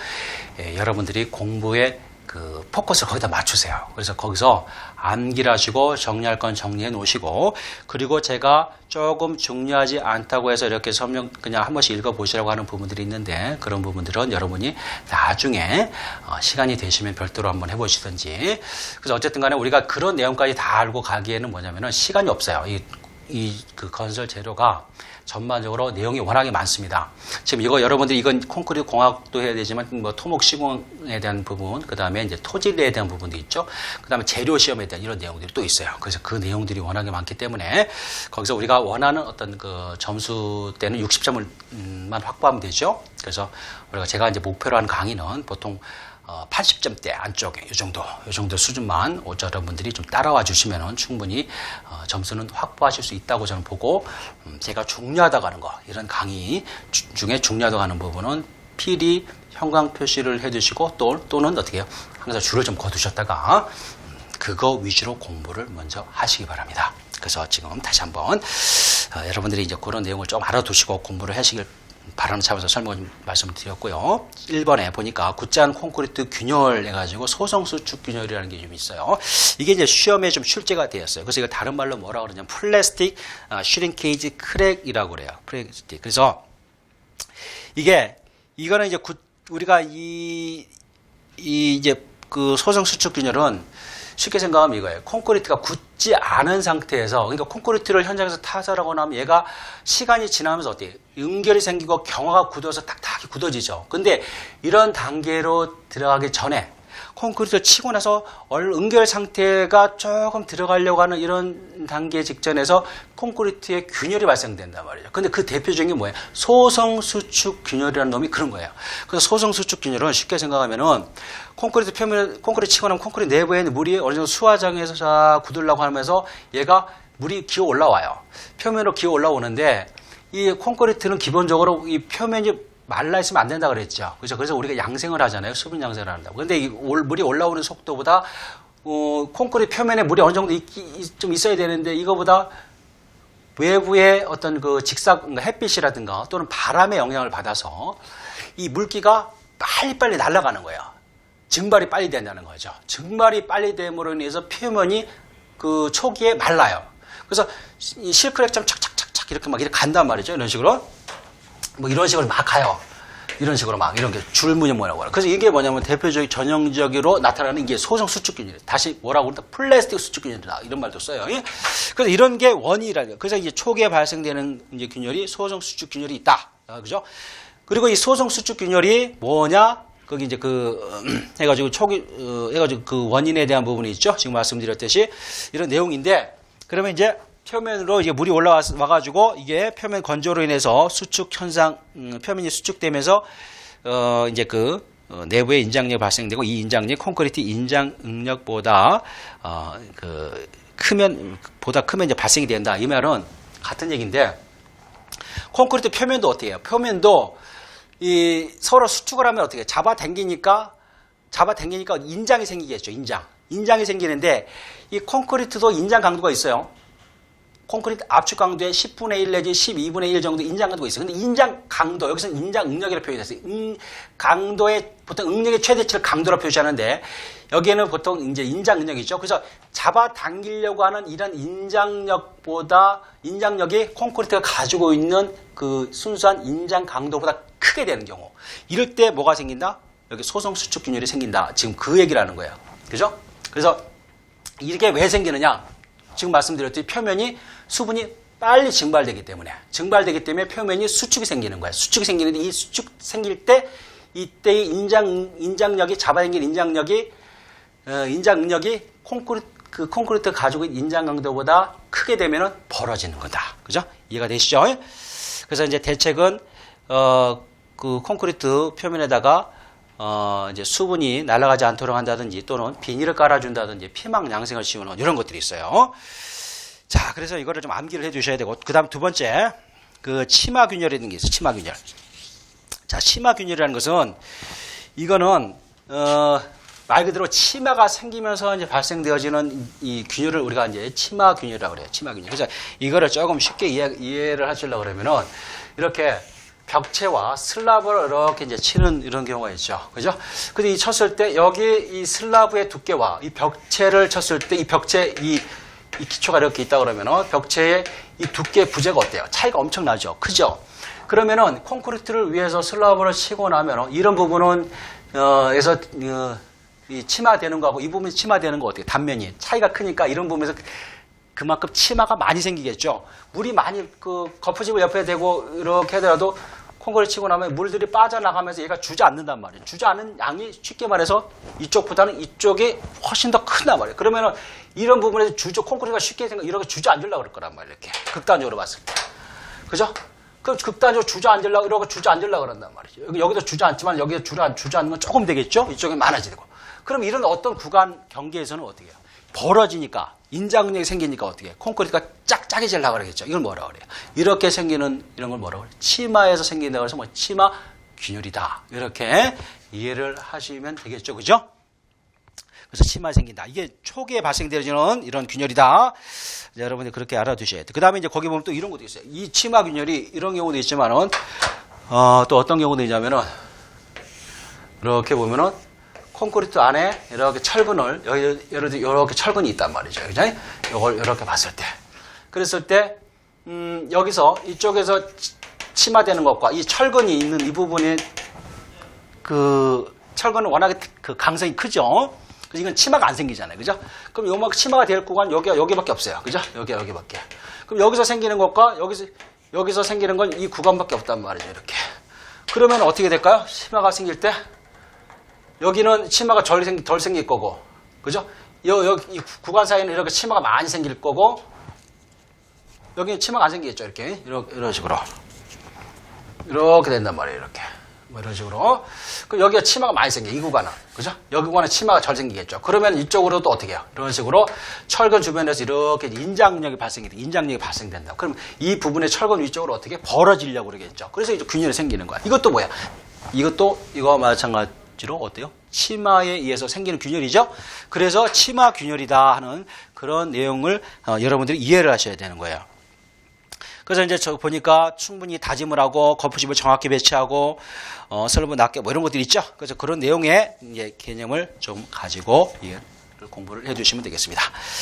여러분들이 공부에 그 포커스를 거기다 맞추세요. 그래서 거기서 암기를 하시고 정리할 건 정리해 놓으시고 그리고 제가 조금 중요하지 않다고 해서 이렇게 설명 그냥 한 번씩 읽어보시라고 하는 부분들이 있는데 그런 부분들은 여러분이 나중에 시간이 되시면 별도로 한번 해보시든지 그래서 어쨌든 간에 우리가 그런 내용까지 다 알고 가기에는 뭐냐면은 시간이 없어요. 그 건설 재료가 전반적으로 내용이 워낙에 많습니다. 지금 이거 여러분들이 이건 콘크리트 공학도 해야 되지만 뭐 토목 시공에 대한 부분, 그 다음에 이제 토질에 대한 부분도 있죠. 그 다음에 재료 시험에 대한 이런 내용들이 또 있어요. 그래서 그 내용들이 워낙에 많기 때문에 거기서 우리가 원하는 어떤 그 점수 때는 60점을만 확보하면 되죠. 그래서 우리가 제가 이제 목표로 하는 강의는 보통 80점대 안쪽에 이 정도 수준만 여러분들이 좀 따라와 주시면 충분히 점수는 확보하실 수 있다고 저는 보고 제가 중요하다고 하는 거 이런 강의 중에 중요하다고 하는 부분은 필히 형광 표시를 해두시고 또는 어떻게 해요? 항상 줄을 좀 거두셨다가 그거 위주로 공부를 먼저 하시기 바랍니다. 그래서 지금 다시 한번 여러분들이 이제 그런 내용을 좀 알아두시고 공부를 하시길 바라는 차원에서 설명을 좀 말씀을 드렸고요. 1번에 보니까 굳지 않은 콘크리트 균열 해가지고 소성수축 균열이라는 게 좀 있어요. 이게 이제 시험에 좀 출제가 되었어요. 그래서 이거 다른 말로 뭐라고 그러냐면 플라스틱 슈링케이지 크랙이라고 그래요. 플라스틱. 그래서 이거는 이제 우리가 이제 그 소성 수축 균열은 쉽게 생각하면 이거예요. 콘크리트가 굳지 않은 상태에서, 그러니까 콘크리트를 현장에서 타설하고 나면 얘가 시간이 지나면서 어때요? 응결이 생기고 경화가 굳어서 딱딱이 굳어지죠. 근데 이런 단계로 들어가기 전에 콘크리트를 치고 나서 응결 상태가 조금 들어가려고 하는 이런 단계 직전에서 콘크리트에 균열이 발생된단 말이죠. 근데 그 대표적인 게 뭐예요? 소성 수축 균열이라는 놈이 그런 거예요. 그래서 소성 수축 균열은 쉽게 생각하면은 콘크리트 표면, 콘크리트 치고 나면 콘크리트 내부에 있는 물이 어느 정도 수화장에서 자 굳으려고 하면서 얘가 물이 기어 올라와요. 표면으로 기어 올라오는데 이 콘크리트는 기본적으로 이 표면이 말라 있으면 안 된다 그랬죠. 그죠? 그래서 우리가 양생을 하잖아요. 수분 양생을 한다고. 근데 이 물이 올라오는 속도보다 콘크리트 표면에 물이 어느 정도 좀 있어야 되는데 이거보다 외부의 어떤 그 햇빛이라든가 또는 바람의 영향을 받아서 이 물기가 빨리빨리 날아가는 거예요. 증발이 빨리 된다는 거죠. 증발이 빨리 됨으로 인해서 표면이 그 초기에 말라요. 그래서 이 실크랙처럼 착착착착 이렇게 막 이렇게 간단 말이죠. 이런 식으로. 뭐 이런 식으로 막 가요. 이런 식으로 막 이런 게 줄무늬 뭐라고 해요. 그래서 이게 뭐냐면 대표적인 전형적으로 나타나는 이게 소성 수축균열이에요. 다시 뭐라고 그러다 플라스틱 수축균열이다 이런 말도 써요. 그래서 이런 게 원인이라는 거예요. 그래서 이제 초기에 발생되는 이제 균열이 소성 수축균열이 있다. 그죠? 그리고 이 소성 수축균열이 뭐냐? 거기 이제 해가지고 해가지고 그 원인에 대한 부분이 있죠. 지금 말씀드렸듯이 이런 내용인데 그러면 이제 표면으로 이제 물이 올라와가지고 이게 표면 건조로 인해서 수축 현상, 표면이 수축되면서, 이제 내부에 인장력이 발생되고 이 인장력이 콘크리트 인장 응력보다, 보다 크면 이제 발생이 된다. 이 말은 같은 얘기인데, 콘크리트 표면도 어떻게 해요? 표면도 서로 수축을 하면 어떻게 해요? 잡아당기니까 인장이 생기겠죠. 인장이 생기는데 이 콘크리트도 인장 강도가 있어요. 콘크리트 압축 강도의 10분의 1 내지 12분의 1 정도 인장 강도가 있어요. 근데 인장 강도, 여기서는 인장 응력이라고 표현했어요. 강도의, 보통 응력의 최대치를 강도로 표시하는데, 여기에는 보통 이제 인장 응력이죠. 그래서 잡아당기려고 하는 이런 인장력이 콘크리트가 가지고 있는 그 순수한 인장 강도보다 크게 되는 경우. 이럴 때 뭐가 생긴다? 여기 소성 수축 균열이 생긴다. 지금 그 얘기를 하는 거예요. 그죠? 그래서 이게 왜 생기느냐? 지금 말씀드렸듯이 표면이 수분이 빨리 증발되기 때문에 표면이 수축이 생기는 거예요. 수축이 생기는데 이 수축 생길 때 이때의 인장력이 잡아당긴 인장력이 콘크리트가 가지고 있는 인장 강도보다 크게 되면은 벌어지는 거다. 그죠? 이해가 되시죠? 그래서 이제 대책은 그 콘크리트 표면에다가 이제 수분이 날아가지 않도록 한다든지 또는 비닐을 깔아준다든지 피막 양생을 씌우는 이런 것들이 있어요. 자, 그래서 이거를 좀 암기를 해 주셔야 되고, 그 다음 두 번째, 그 치마균열이라는 게 있어요. 치마균열. 자, 치마균열이라는 것은, 이거는, 말 그대로 치마가 생기면서 이제 발생되어지는 이 균열을 우리가 이제 치마균열이라고 그래요. 치마균열. 그래서 이거를 조금 쉽게 이해를 하시려고 그러면은, 이렇게 벽체와 슬라브를 이렇게 이제 치는 이런 경우가 있죠. 그죠? 근데 이 쳤을 때, 여기 이 슬라브의 두께와 이 벽체를 쳤을 때, 이 벽체, 이 기초가 이렇게 있다 그러면은 벽체의 이 두께 부재가 어때요? 차이가 엄청나죠? 크죠? 그러면은 콘크리트를 위해서 슬라브를 치고 나면은 이런 부분은 이 치마되는 거하고 이 부분이 치마되는 거 어때요? 단면이 차이가 크니까 이런 부분에서 그만큼 치마가 많이 생기겠죠? 물이 많이 거푸집을 옆에 대고 이렇게 하더라도 콘크리트 치고 나면 물들이 빠져나가면서 얘가 주저앉는단 말이에요. 주저앉는 양이 쉽게 말해서 이쪽보다는 이쪽이 훨씬 더 크단 말이에요. 그러면은 이런 부분에서 콘크리트가 쉽게 이렇게 주저앉으려고 그럴 거란 말이에요. 이렇게. 극단적으로 봤을 때. 그죠? 그럼 극단적으로 주저앉으려고 그런단 말이죠. 여기도 주저앉지만 여기서 주저앉는 건 조금 되겠죠? 이쪽이 많아지고. 그럼 이런 어떤 구간 경계에서는 어떻게 해요? 벌어지니까, 인장력이 생기니까 어떻게 해요? 콘크리트가 짝짝해지려고 그러겠죠. 이걸 뭐라고 그래요? 이렇게 생기는 이런 걸 뭐라고 그래요? 치마에서 생긴다고 해서 치마 균열이다. 이렇게 이해를 하시면 되겠죠. 그죠? 그래서 치마에 생긴다. 이게 초기에 발생되는 이런 균열이다. 여러분들 그렇게 알아두셔야 돼요. 그 다음에 이제 거기 보면 또 이런 것도 있어요. 이 치마 균열이 이런 경우도 있지만은, 또 어떤 경우도 있냐면은, 이렇게 보면은, 콘크리트 안에 이렇게 철근을, 예를 들어 이렇게 철근이 있단 말이죠. 그죠? 이걸 이렇게 봤을 때. 그랬을 때, 여기서, 이쪽에서 치마되는 것과 이 철근이 있는 이 부분에 그 철근은 워낙에 그 강성이 크죠. 그래서 이건 치마가 안 생기잖아요. 그죠? 그럼 요만큼 치마가 될 구간 여기밖에 없어요. 그죠? 여기밖에. 그럼 여기서 생기는 것과 여기서 생기는 건 이 구간밖에 없단 말이죠. 이렇게. 그러면 어떻게 될까요? 치마가 생길 때 여기는 치마가 덜 생길 거고. 그죠? 이 구간 사이에는 이렇게 치마가 많이 생길 거고 여기는 치마가 안 생기겠죠. 이렇게. 이런 식으로. 이렇게 된단 말이에요. 이렇게. 뭐 이런 식으로. 그럼 여기가 치마가 많이 생겨. 이 구간은. 그죠? 여기 구간은 치마가 덜 생기겠죠. 그러면 이쪽으로 또 어떻게 해요? 이런 식으로 철근 주변에서 이렇게 인장력이 발생된다. 그럼 이 부분의 철근 위쪽으로 어떻게 벌어지려고 그러겠죠. 그래서 이제 균열이 생기는 거야. 이것도 뭐야? 이거 마찬가지로 어때요? 치마에 의해서 생기는 균열이죠. 그래서 치마 균열이다 하는 그런 내용을 여러분들이 이해를 하셔야 되는 거예요. 그래서 이제 저 보니까 충분히 다짐을 하고 거푸집을 정확히 배치하고 설부 낮게 뭐 이런 것들이 있죠. 그래서 그런 내용의 이제 개념을 좀 가지고 공부를 해주시면 되겠습니다.